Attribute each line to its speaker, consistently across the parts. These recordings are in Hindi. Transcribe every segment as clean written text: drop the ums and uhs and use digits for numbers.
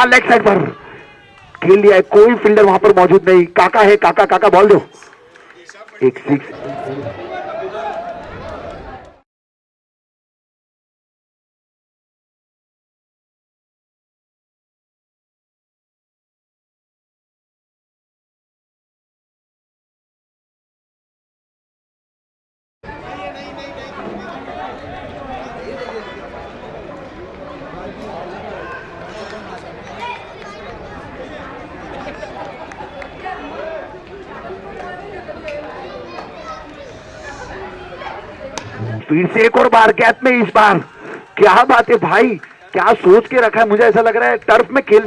Speaker 1: लेग साइड पर खेल लिया है, कोई फील्डर वहां पर मौजूद नहीं। काका है, काका काका बॉल दो। एक सिक्स। फिर से एक और बार गैप में, इस बार क्या बात है भाई, क्या सोच के रखा है। मुझे ऐसा लग रहा है टर्फ में खेल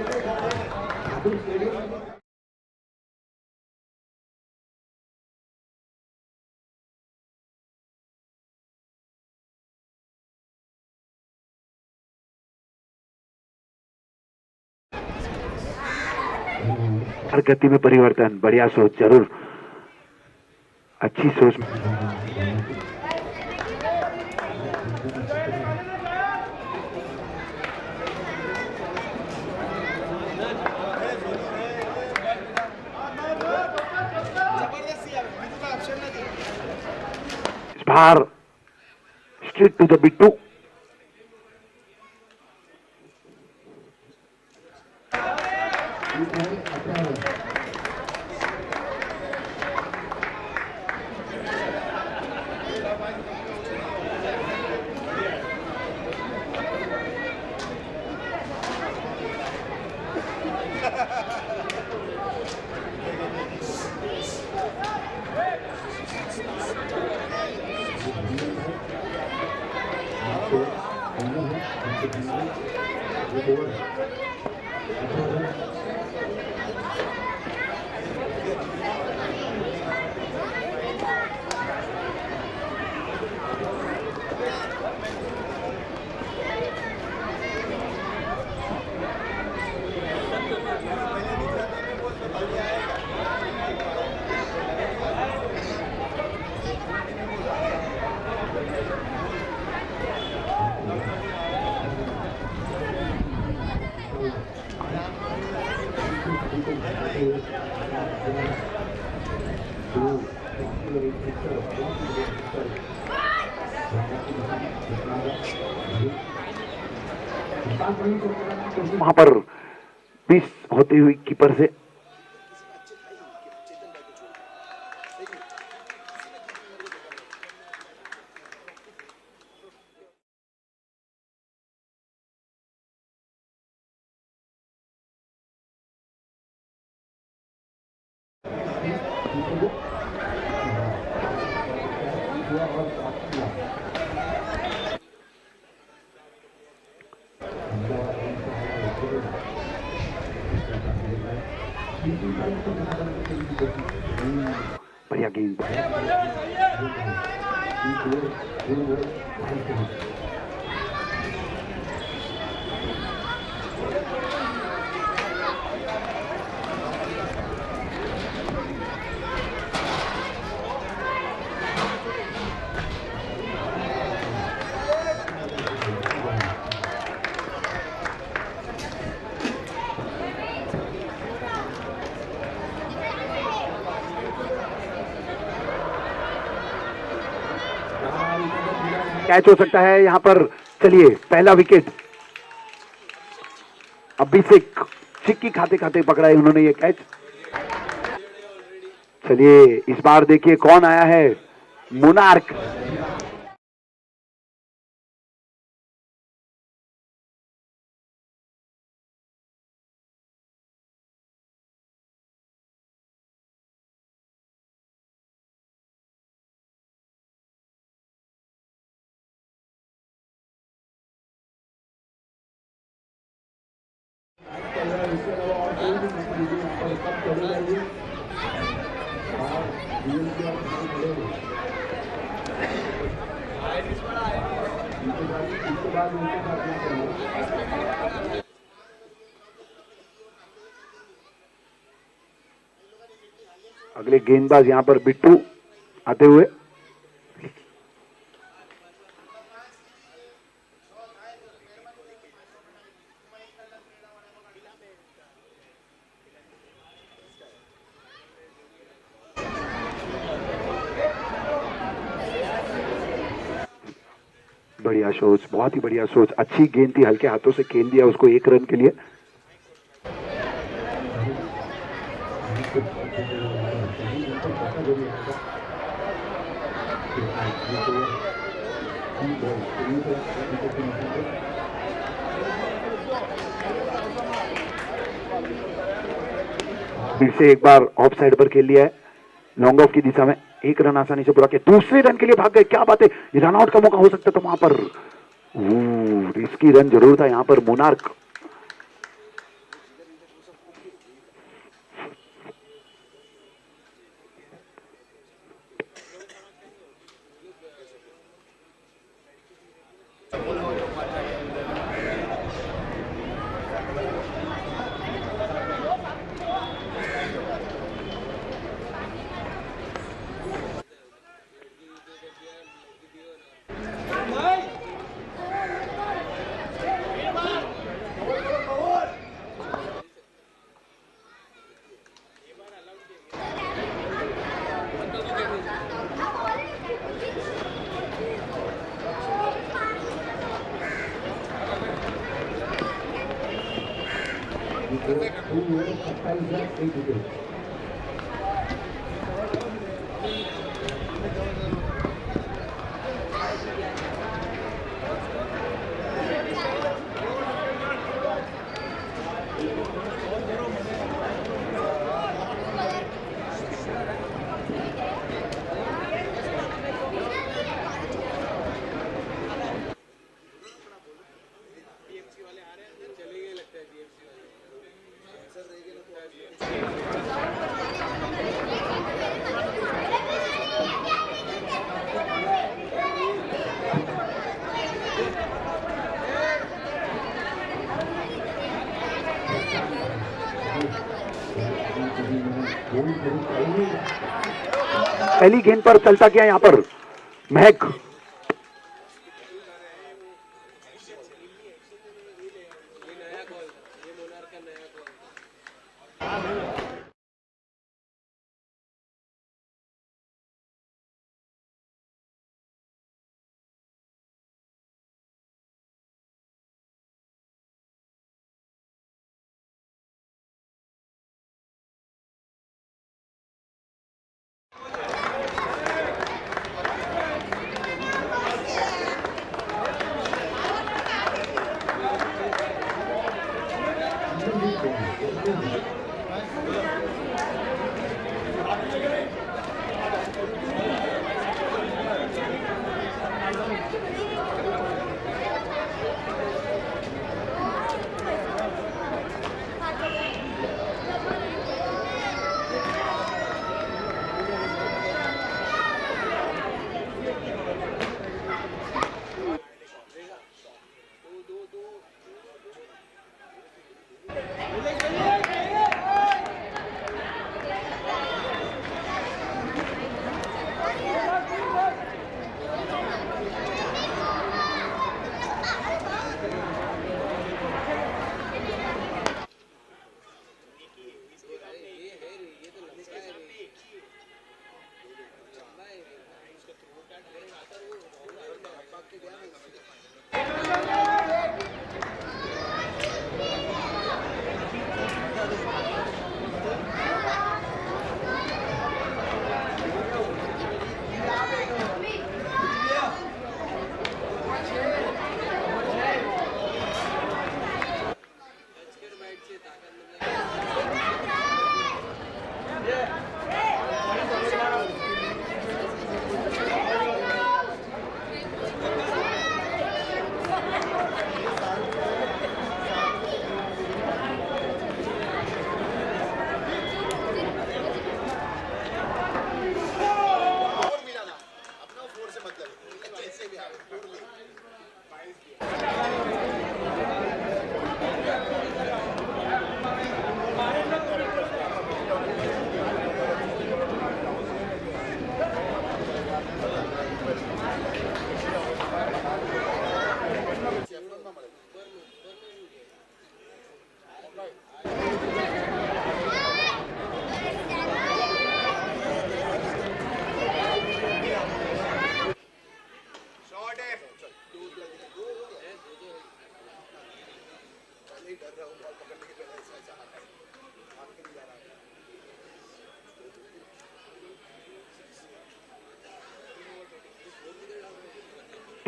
Speaker 1: हर गति में परिवर्तन। बढ़िया सोच, जरूर अच्छी सोच। बाहर स्ट्रेट टू द बिट्टू। वहां पर 20 होती हुई कीपर से बढ़िया गेंद। कैच हो सकता है यहां पर। चलिए पहला विकेट अभिषेक चिक्की खाते खाते पकड़ा है उन्होंने ये कैच। चलिए इस बार देखिए कौन आया है, मोनार्क। अगले गेंदबाज यहां पर बिट्टू आते हुए। बढ़िया सोच, बहुत ही बढ़िया सोच, अच्छी गेंद थी, हल्के हाथों से खेल दिया उसको 1 रन के लिए। फिर से एक बार ऑफ साइड पर खेल लिया है, लॉन्ग ऑफ की दिशा में। 1 रन आसानी से पूरा किया, दूसरे रन के लिए भाग गए, क्या बात है, रन आउट का मौका हो सकता था वहां पर। रिस्की रन जरूर था यहां पर मोनार्क। पहली गेंद पर चलता किया यहां पर महक।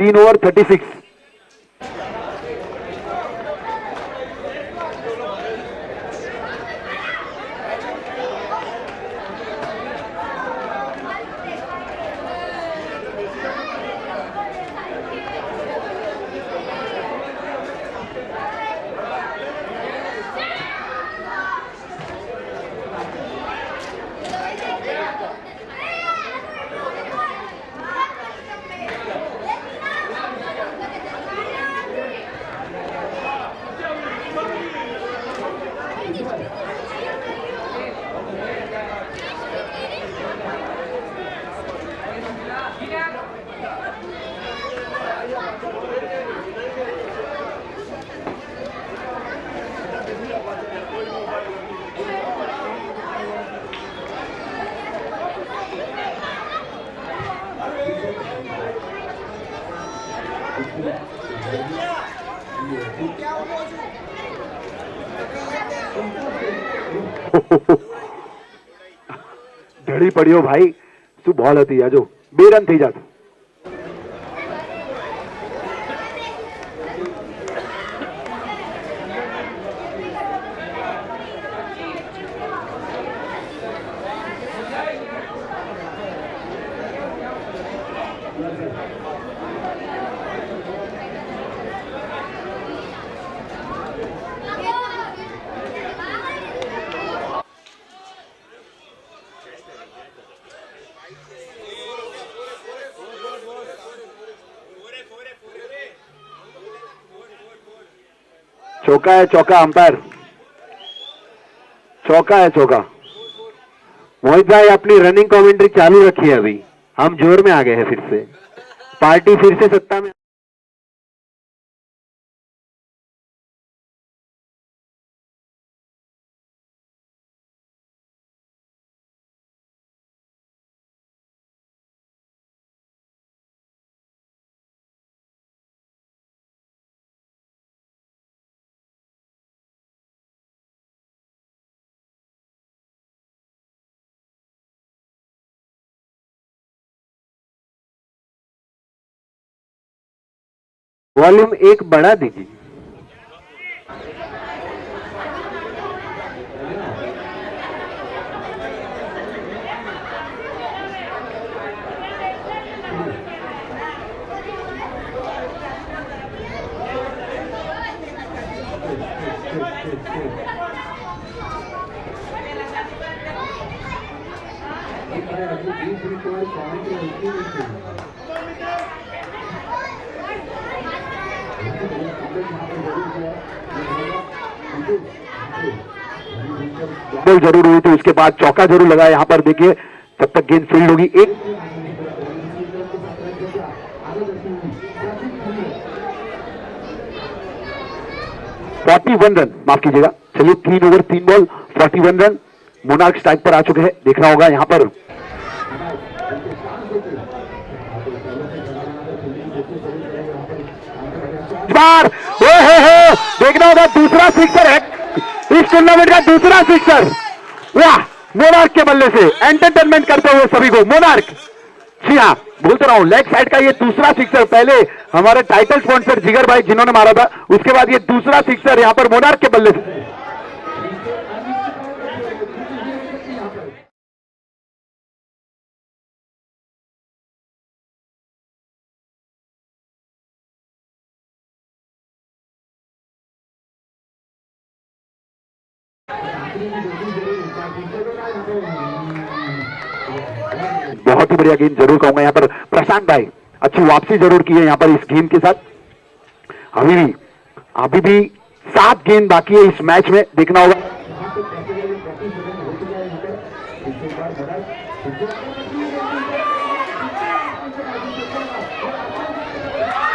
Speaker 1: 3 ओवर 36। ઢળી પડ્યો ભાઈ, શું બોલ હતી આ જો, 2 રન થઈ જાત। चौका है चौका, अंपायर चौका है चौका। मोहित भाई अपनी रनिंग कमेंट्री चालू रखी है, अभी हम जोर में आ गए हैं, फिर से पार्टी फिर से सत्ता में। वॉल्यूम 1 बढ़ा दीजिए। बॉल जरूर हुई थी, उसके बाद चौका जरूर लगा। यहां पर देखिए जब तक गेंद फील्ड होगी, एक 41 रन, माफ कीजिएगा। चलिए 3 over 3 ball 41 run monarch strike पर आ चुके हैं। देखना होगा यहां पर बार देखना होगा दूसरा सिक्सर है इस टूर्नामेंट का, दूसरा सिक्सर। वाह, मोनार्क के बल्ले से एंटरटेनमेंट करते हुए सभी को मोनार्क। जी हाँ, बोलते रहा हूं, लेग साइड का ये दूसरा सिक्सर। पहले हमारे टाइटल स्पॉन्सर जिगर भाई जिन्होंने मारा था, उसके बाद ये दूसरा सिक्सर यहां पर मोनार्क के बल्ले से। बहुत ही बढ़िया गेंद जरूर कहूंगा यहां पर प्रशांत भाई, अच्छी वापसी जरूर की है यहां पर इस गेंद के साथ। अभी भी 7 गेंद बाकी है इस मैच में, देखना होगा।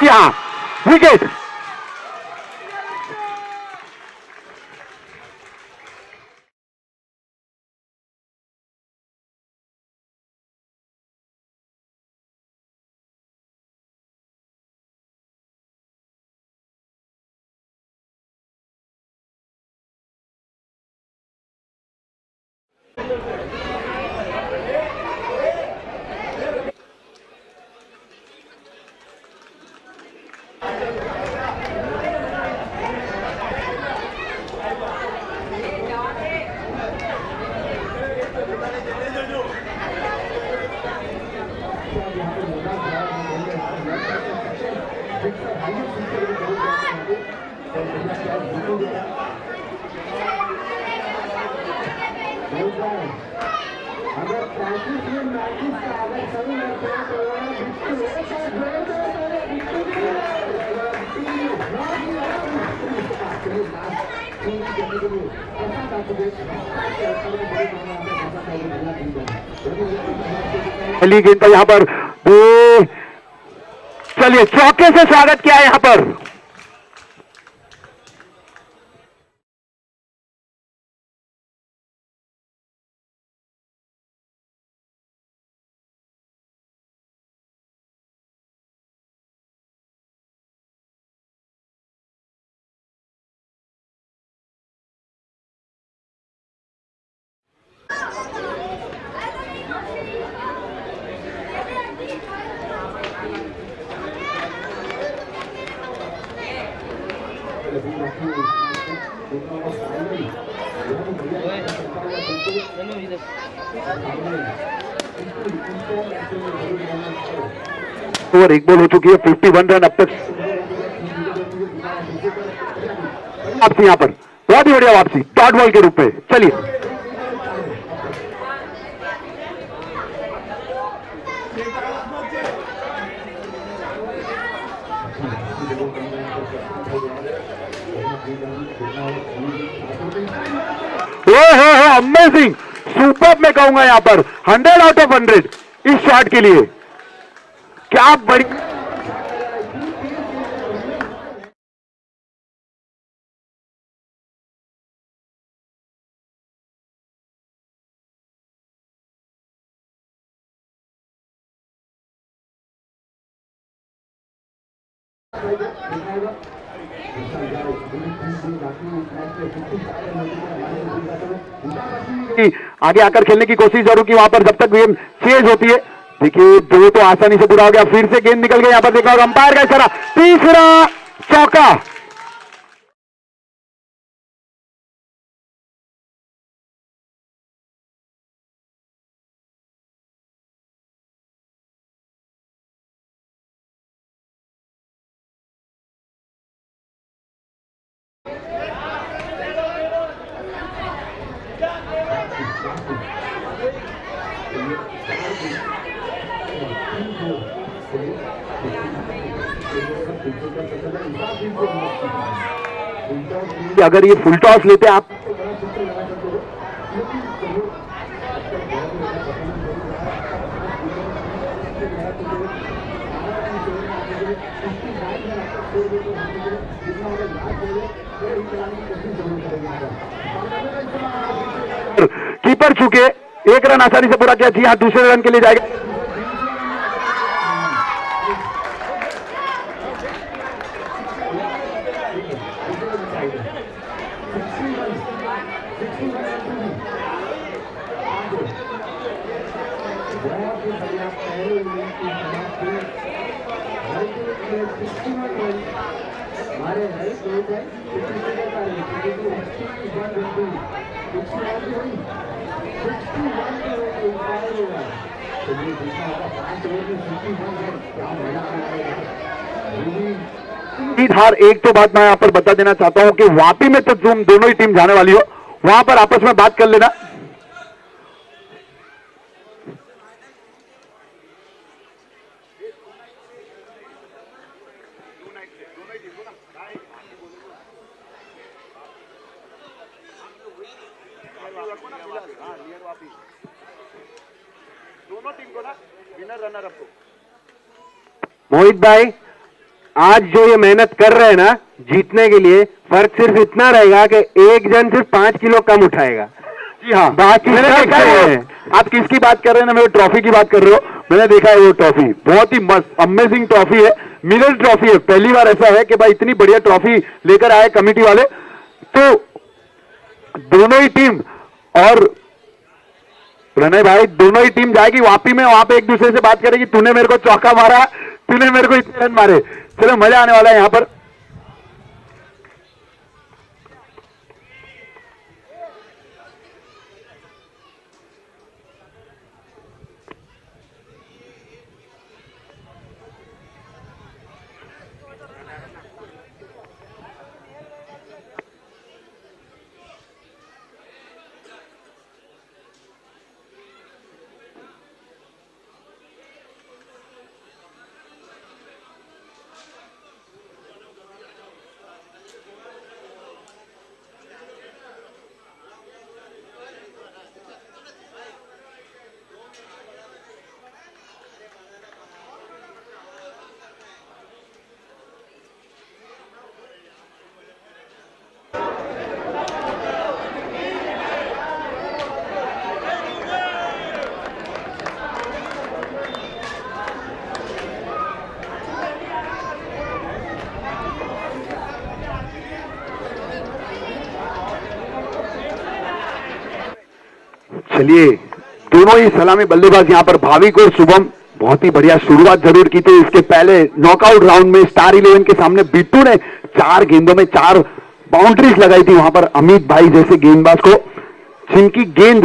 Speaker 1: हाँ, विकेट। पहली गेंद पर यहां पर चलिए चौके से स्वागत किया यहां पर। ओवर एक बॉल हो चुकी है, 51 रन अब तक वापसी यहां पर, बहुत ही बढ़िया वापसी डॉट बॉल के रूप में। चलिए अमेजिंग सुपर मैं कहूंगा यहां पर 100 आउट ऑफ 100 इस शॉट के लिए। क्या बड़ी आगे आकर खेलने की कोशिश जरूर की वहां पर जब तक गेम चेंज होती है। देखिए दो तो आसानी से पूरा हो गया, फिर से गेंद निकल गई यहां पर देखा होगा अंपायर का इशारा, तीसरा चौका। अगर ये फुल टॉस लेते आप कीपर चुके एक रन आसानी से पूरा किया। जी हाँ, दूसरे रन के लिए जाएगा। हार एक तो बात मैं यहां पर बता देना चाहता हूं कि वापी में तो तुम दोनों ही टीम जाने वाली हो, वहां पर आपस में बात कर लेना। दोनों टीम को ना विनर रनर अप को। मोहित भाई, आज जो ये मेहनत कर रहे हैं ना जीतने के लिए, फर्क सिर्फ इतना रहेगा कि एक जन सिर्फ 5 किलो कम उठाएगा। जी हाँ, बाकी मैंने देखा है। आप किसकी बात कर रहे हैं ना, मेरे ट्रॉफी की बात कर रहे हो। मैंने देखा है वो ट्रॉफी, बहुत ही मस्त अमेजिंग ट्रॉफी है, मिरर ट्रॉफी है। पहली बार ऐसा है कि भाई इतनी बढ़िया ट्रॉफी लेकर आए कमेटी वाले। तो दोनों ही टीम और प्रणय भाई दोनों ही टीम जाएगी वापी में, वहां पे एक दूसरे से बात करेगी, तूने मेरे को चौका मारा, तूने मेरे को इतने रन मारे। चलो मजा आने वाला है यहां पर। चलिए, दोनों ही सलामी बल्लेबाज यहां पर भाविक और शुभम बहुत ही बढ़िया शुरुआत जरूर की थी। इसके पहले नॉकआउट राउंड में स्टार 11 के सामने बिट्टू ने 4 गेंदों में 4 बाउंड्रीज लगाई थी वहां पर अमित भाई जैसे गेंदबाज को, जिनकी गेंद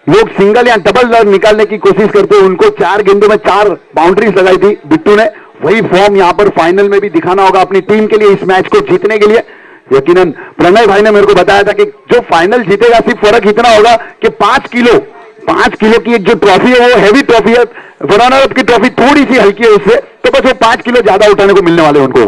Speaker 1: लोग सिंगल या डबल निकालने की कोशिश करते हैं, उनको 4 गेंदों में 4 बाउंड्रीज लगाई थी बिट्टू ने। वही फॉर्म यहां पर फाइनल में भी दिखाना होगा अपनी टीम के लिए इस मैच को जीतने के लिए। यकीनन प्रणय भाई ने मेरे को बताया था कि जो फाइनल जीतेगा सिर्फ फर्क इतना होगा कि 5 किलो की एक जो ट्रॉफी है वो हैवी ट्रॉफी है, रनर अप की ट्रॉफी थोड़ी सी हल्की है उससे, तो बस वो 5 किलो ज्यादा उठाने को मिलने वाले उनको।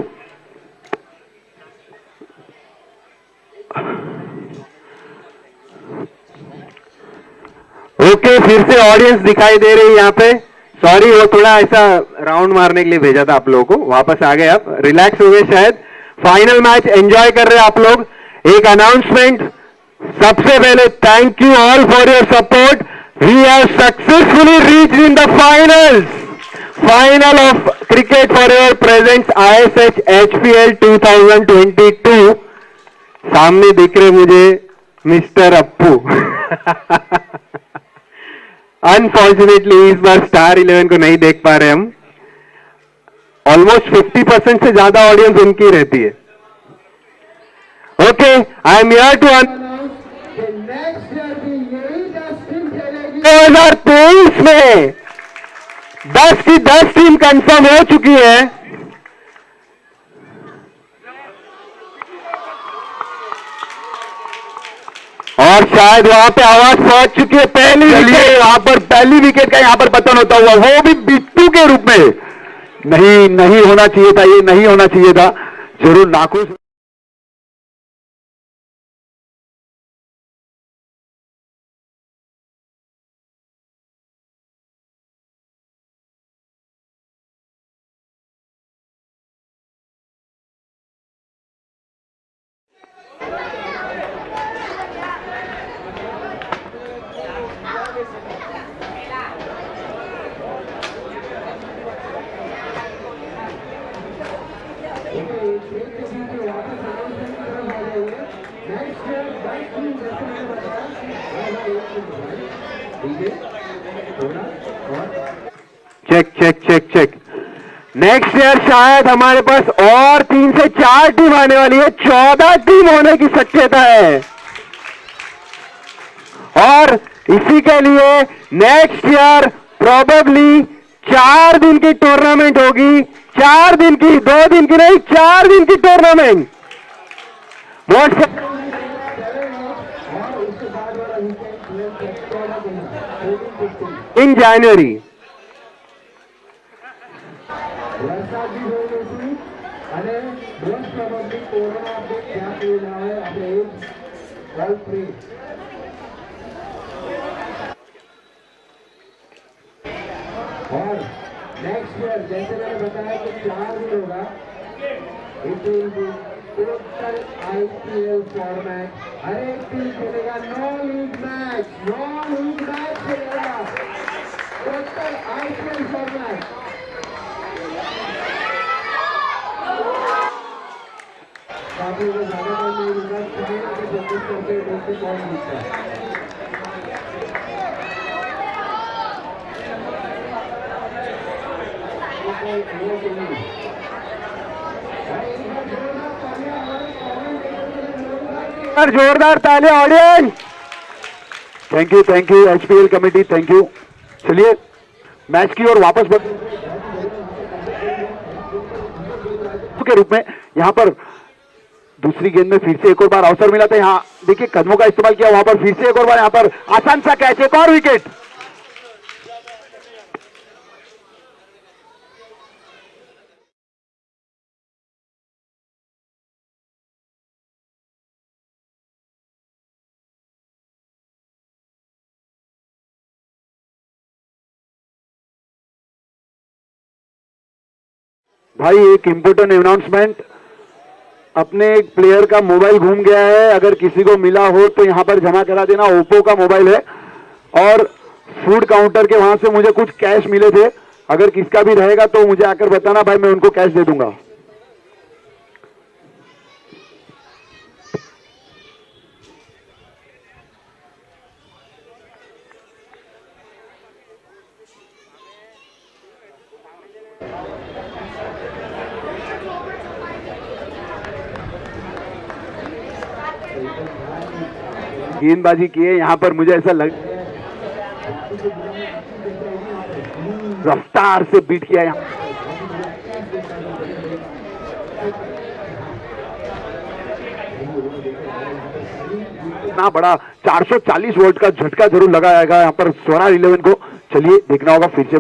Speaker 2: ओके, फिर से ऑडियंस दिखाई दे रही है यहाँ पे। सॉरी, वो थोड़ा ऐसा राउंड मारने के लिए भेजा था आप लोगों को। वापस आ गए, आप रिलैक्स हो गए शायद। फाइनल मैच एंजॉय कर रहे हैं आप लोग। एक अनाउंसमेंट, सबसे पहले thank you all for your support. We have successfully reached in the final of cricket for your presents ISH HPL 2022। सामने दिख रहे मुझे मिस्टर अप्पू। अनफॉर्चुनेटली इस बार स्टार 11 को नहीं देख पा रहे हम। ऑलमोस्ट 50% से ज्यादा ऑडियंस उनकी रहती है। Okay, I am here to 2023 में 10 की 10 टीम कंफर्म हो चुकी है। और शायद वहां पे आवाज पहुंच चुकी है। पहली विकेट,
Speaker 1: वहां पर पहली विकेट का यहां पर पतन होता हुआ, वो भी बिट्टू के रूप में। नहीं होना चाहिए था, ये नहीं होना चाहिए था, जरूर नाखुश।
Speaker 2: Check check check check. Next year शायद हमारे पास और 3 से 4 टीम आने वाली है। 14 टीम होने की शक्यता है। और इसी के लिए नेक्स्ट ईयर प्रोबेबली 4 दिन की टूर्नामेंट होगी। 4 दिन की, 2 दिन की नहीं, 4 दिन की टूर्नामेंट। इन जनवरी
Speaker 3: और नेक्स्ट ईयर जैसे मैंने बताया कि 4 दिन होगा, it will be total IPL format. हर एक टीम खेलेगा, नो लीग मैच खेलेगा, टोटल IPL फॉर्मेट। काफी ज्यादा टाइम नहीं मिला, फाइनल के फोकस करके देखते कौन जीतता है।
Speaker 2: जोरदार तालियां audience.
Speaker 1: Thank you HPL committee, thank you. चलिए मैच की ओर वापस बढ़ के रूप में यहां पर दूसरी गेंद में फिर से एक और बार अवसर मिला था। यहां देखिए कदमों का इस्तेमाल किया, वहां पर फिर से एक और बार यहां पर आसान सा कैच, एक और विकेट। भाई एक इंपोर्टेंट अनाउंसमेंट, अपने एक प्लेयर का मोबाइल घूम गया है, अगर किसी को मिला हो तो यहां पर जमा करा देना। ओप्पो का मोबाइल है और फूड काउंटर के वहां से मुझे कुछ कैश मिले थे, अगर किसका भी रहेगा तो मुझे आकर बताना भाई, मैं उनको कैश दे दूंगा। गेंदबाजी किए यहाँ पर, मुझे ऐसा लग रफ्तार से बीट किया यहाँ। इतना बड़ा 440 वोल्ट का झटका जरूर लगाएगा यहाँ पर स्वराज 11 को। चलिए देखना होगा फिर से।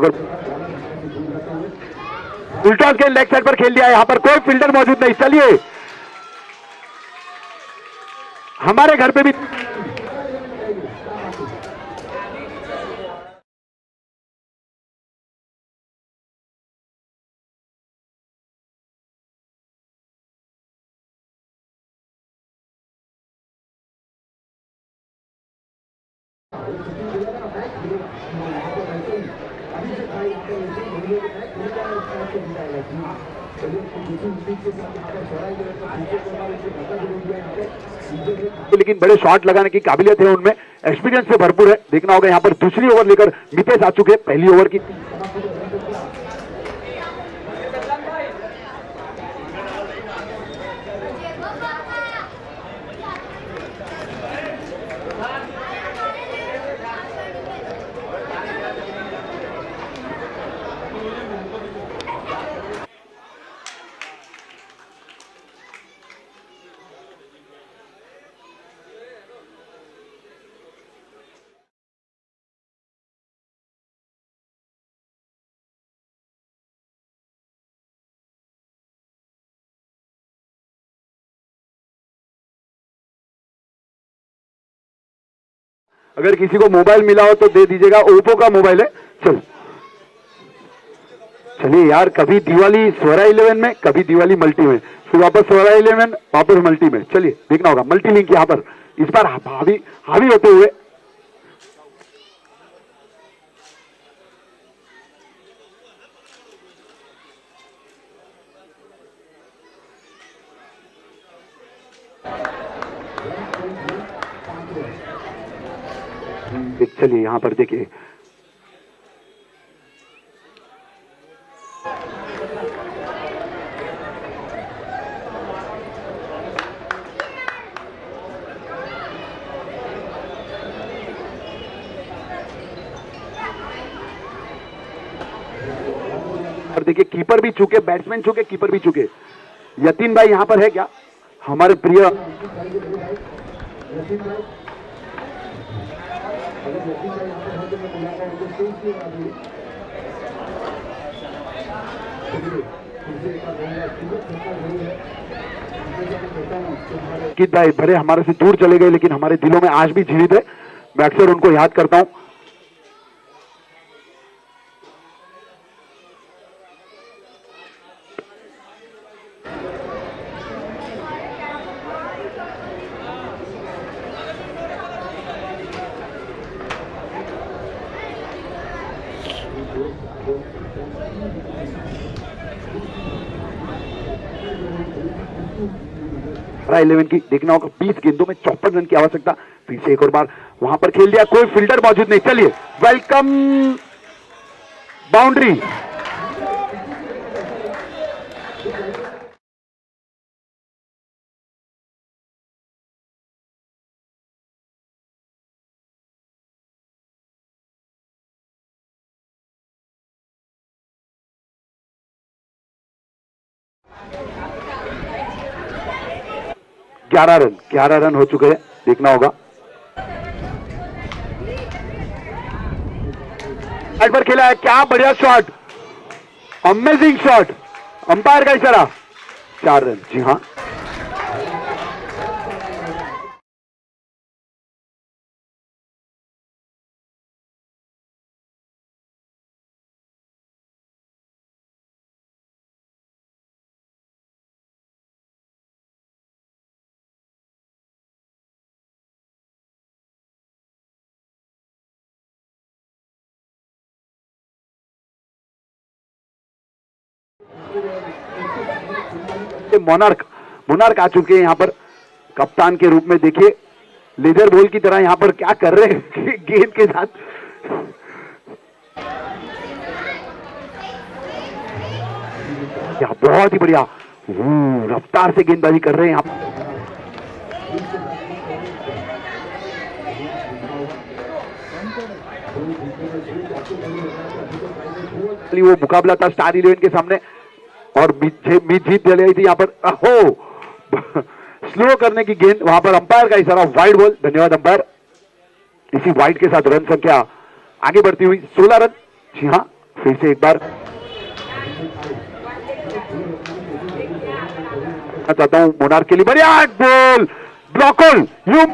Speaker 1: उल्टा के लेग साइड पर खेल दिया, यहाँ पर कोई फील्डर मौजूद नहीं। चलिए हमारे घर पे भी लेकिन बड़े शॉट लगाने की काबिलियत है उनमें, एक्सपीरियंस से भरपूर है। देखना होगा यहाँ पर दूसरी ओवर लेकर मितेश आ चुके हैं। पहली ओवर की अगर किसी को मोबाइल मिला हो तो दे दीजिएगा, ओप्पो का मोबाइल है। चलिए यार, कभी दिवाली स्वरा 11 में, कभी दिवाली मल्टी में, फिर वापस स्वरा 11 वापस मल्टी में। चलिए देखना होगा मल्टी लिंक यहाँ पर इस बार हावी होते हुए। चलिए यहां पर देखिए, और देखिए कीपर भी चूके, बैट्समैन चूके, कीपर भी चूके। यतीन भाई यहां पर है क्या, हमारे प्रिय किद भाई भरे हमारे से दूर चले गए, लेकिन हमारे दिलों में आज भी जीवित है। मैं अक्सर उनको याद करता हूं। स्वरा 11 की देखना होगा 20 गेंदों में 54 रन की आवश्यकता। फिर से एक और बार वहां पर खेल दिया, कोई फील्डर मौजूद नहीं। चलिए वेलकम, बाउंड्री। ग्यारह रन हो चुके हैं। देखना होगा साइड पर खेला है, क्या बढ़िया शॉट, अमेजिंग शॉट, अंपायर का इशारा। 4 रन, जी हाँ। मोनार्क आ चुके हैं यहाँ पर कप्तान के रूप में। देखिए लेदर बॉल की तरह यहाँ पर क्या कर रहे हैं गेंद के साथ। क्या बहुत ही बढ़िया रफ्तार से गेंदबाजी कर रहे हैं आप। वो मुकाबला था स्टार 11 के सामने और जीत चली गई थी यहाँ पर। हो स्लो करने की गेंद, वहां पर अंपायर का इशारा, वाइड बॉल। धन्यवाद अंपायर। इसी वाइड के साथ रन संख्या आगे बढ़ती हुई 16 रन। जी हाँ, फिर से एक बार चाहता हूं मोनार्क के लिए बढ़िया ball, block whole. You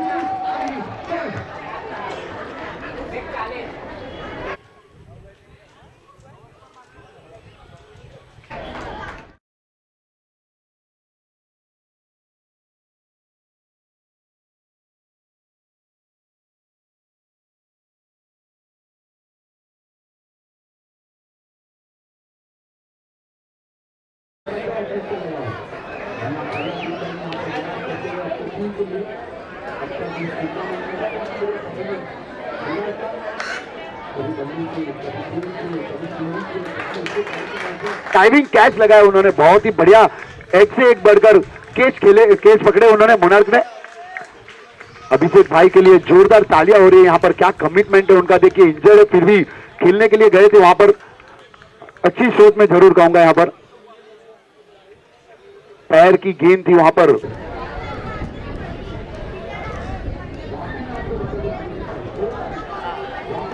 Speaker 1: timing catch लगाया उन्होंने, बहुत ही बढ़िया। एक से एक बढ़कर कैच पकड़े उन्होंने मोनार्क ने। अभिषेक भाई के लिए जोरदार तालियां हो रही है यहाँ पर। क्या कमिटमेंट है उनका, देखिए इंजर्ड है फिर भी खेलने के लिए गए थे वहां पर। अच्छी सोच में जरूर कहूंगा यहाँ पर। पैर की गेंद थी वहां पर।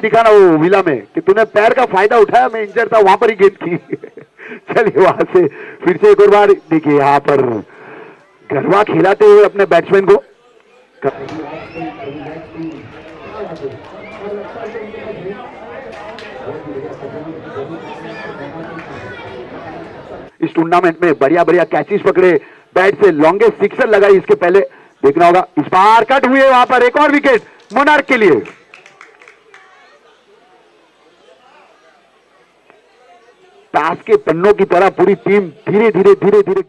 Speaker 1: दिखा ना वो विला में कि तूने पैर का फायदा उठाया, मैं इंजर था वहां पर ही गेंद की। चलिए वहां से फिर से एक और बार देखिए यहाँ पर गरबा खिलाते हुए अपने बैट्समैन को। इस टूर्नामेंट में बढ़िया बढ़िया कैचेस पकड़े, बैट से लॉन्गेस्ट सिक्सर लगाई। इसके पहले देखना होगा, इस बार कट हुए वहां पर एक और विकेट मोनार्क के लिए। ताश के पन्नों की तरह पूरी टीम धीरे धीरे धीरे धीरे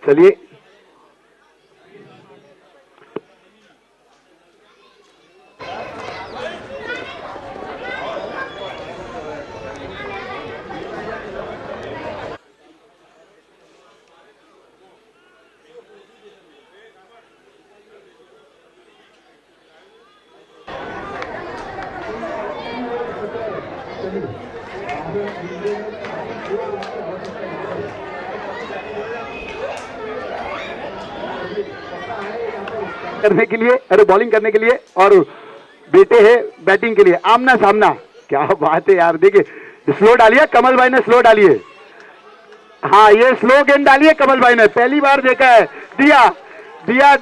Speaker 1: चलिए करने के लिए, अरे बॉलिंग करने के लिए, और बेटे हैं बैटिंग के लिए। आमना सामना, क्या बात है यार। देखिए स्लो डालिए कमल भाई ने, स्लो डालिए। हाँ ये स्लो गेंद डालिए कमल भाई ने, पहली बार देखा है। दिया दिया,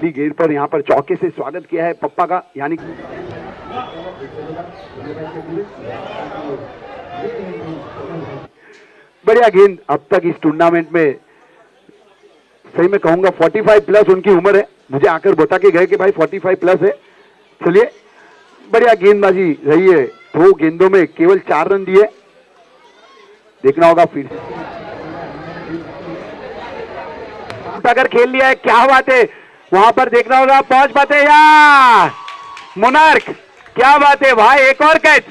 Speaker 1: गेंद पर यहाँ पर चौके से स्वागत किया है पप्पा का, यानी बढ़िया गेंद। अब तक इस टूर्नामेंट में सही में कहूंगा 45 प्लस उनकी उम्र है। मुझे आकर बता के गए कि भाई 45 प्लस है। चलिए बढ़िया गेंदबाजी रही है। 2 गेंदों में केवल 4 रन दिए। देखना होगा फिर अगर खेल लिया है, क्या बात है। वहां पर देखना होगा पहुंच पाते या मोनार्क, क्या बात है भाई, एक और कैच।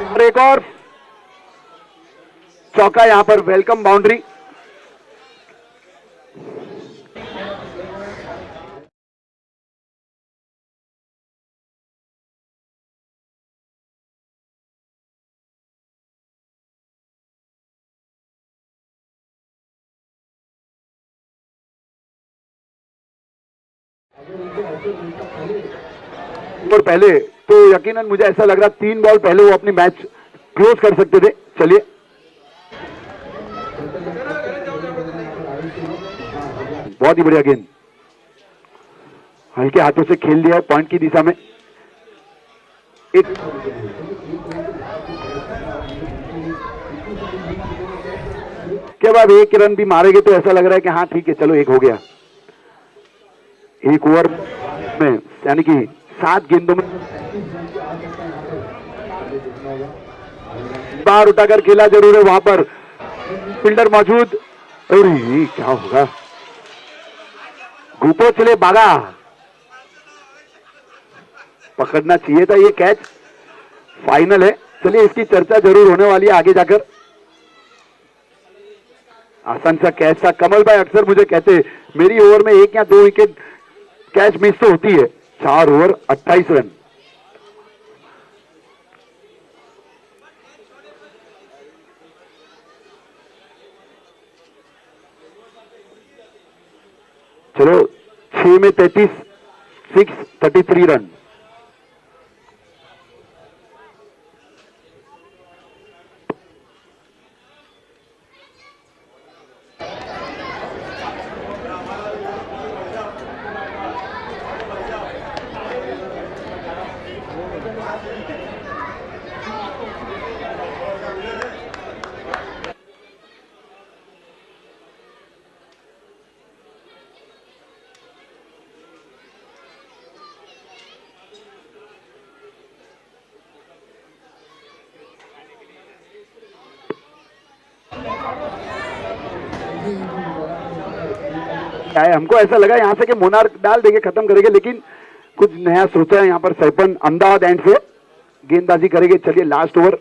Speaker 1: और एक और चौका यहां पर, वेलकम बाउंड्री। और पहले तो यकीनन मुझे ऐसा लग रहा 3 बॉल पहले वो अपनी मैच क्लोज कर सकते थे। चलिए, बहुत ही बढ़िया गेंद, हल्के हाथों से खेल दिया है पॉइंट की दिशा में। एक के बाद 1 रन भी मारेंगे तो ऐसा लग रहा है कि हाँ ठीक है, चलो 1 हो गया। 1 ओवर में यानी कि 7 गेंदों में बाहर उठाकर खेला जरूर है, वहां पर फील्डर मौजूद। और ये क्या होगा, गुपो चले बागा, पकड़ना चाहिए था ये कैच। फाइनल है, चलिए इसकी चर्चा जरूर होने वाली है आगे जाकर। आसान सा कैच था। कमल भाई अक्सर मुझे कहते मेरी ओवर में 1 या 2 विकेट कैच मिस तो होती है। 4 ओवर 28 रन। चलो 6 में 33, 33 रन। है हमको ऐसा लगा यहां से कि मोनार्क डाल देंगे, खत्म करेंगे, लेकिन कुछ नया सोचा है यहां पर सैपन अहमदाबाद एंड से गेंदबाजी करेंगे। चलिए लास्ट ओवर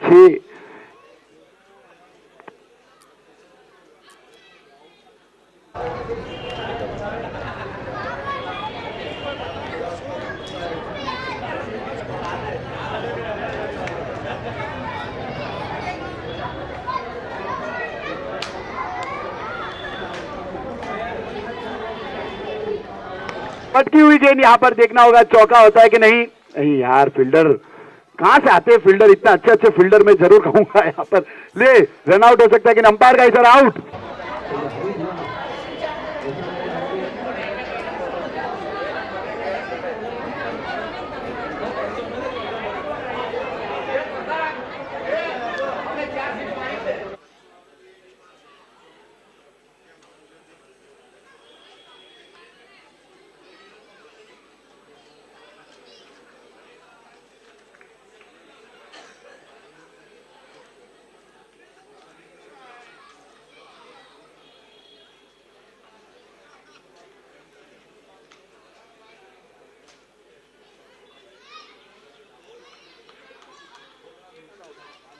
Speaker 1: 6 पटकी हुई गेंद, यहां पर देखना होगा चौका होता है कि नहीं। नहीं यार, फील्डर कहां से आते हैं फील्डर, इतना अच्छे अच्छे फील्डर मैं जरूर कहूंगा यहां पर। ले रन आउट हो सकता है कि अंपायर का इशारा आउट।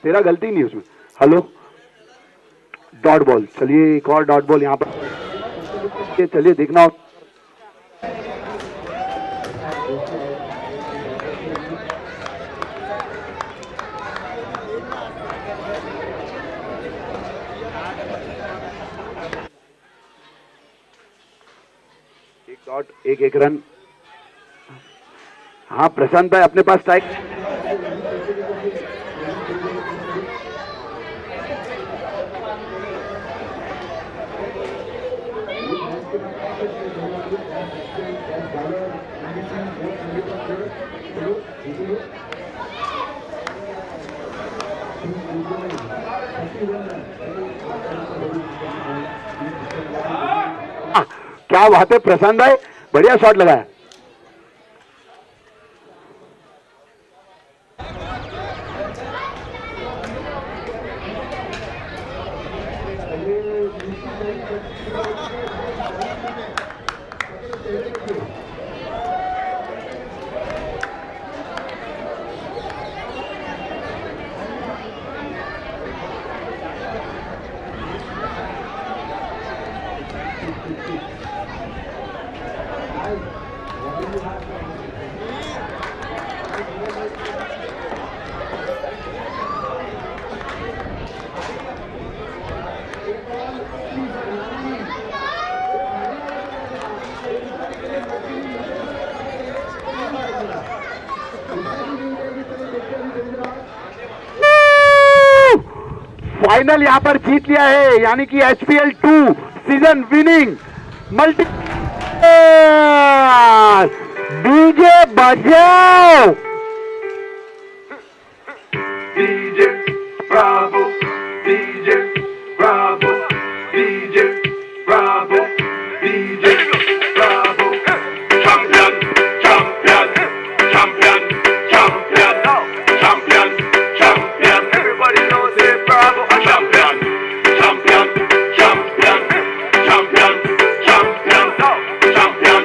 Speaker 1: तेरा गलती नहीं उसमें। Hello, dot ball. चलिए एक और डॉट बॉल यहां पर। चलिए देखना हो। एक डॉट, एक रन। हाँ प्रशांत भाई, अपने पास स्ट्राइक। क्या बात है प्रशांत भाई, बढ़िया शॉट लगाया। फाइनल यहां पर जीत लिया है, यानी कि HPL 2 season winning multi. DJ बजाओ,
Speaker 4: DJ Bravo, DJ Bravo, DJ Bravo, DJ Bravo, champion, champion, champion, champion, champion, champion. Everybody knows it, Bravo, a champion, champion, champion, champion, champion, champion,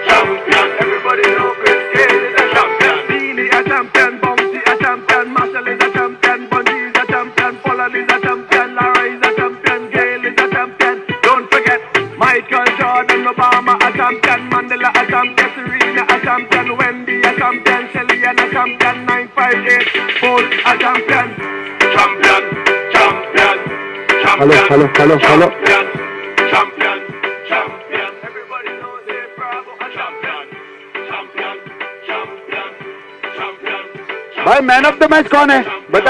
Speaker 4: champion. Everybody knows Chris Gayle is a champion, Beanie a champion, Bouncy a champion, Marshall is a champion, Bungie is a champion, Pollard is a champion, Lara is a champion, Gayle is a champion. Don't forget Michael Jordan, Obama a champion, Mandela a champion, Serena a champion, Wendy a champion, Shelly a champion, 958 Bolt a champion, champion, champion, champion,
Speaker 1: hello.
Speaker 4: champion, champion, champion. Everybody knows it, Bravo a champion, champion, champion, champion.
Speaker 1: भाई मैन ऑफ द मैच कौन है बताइए।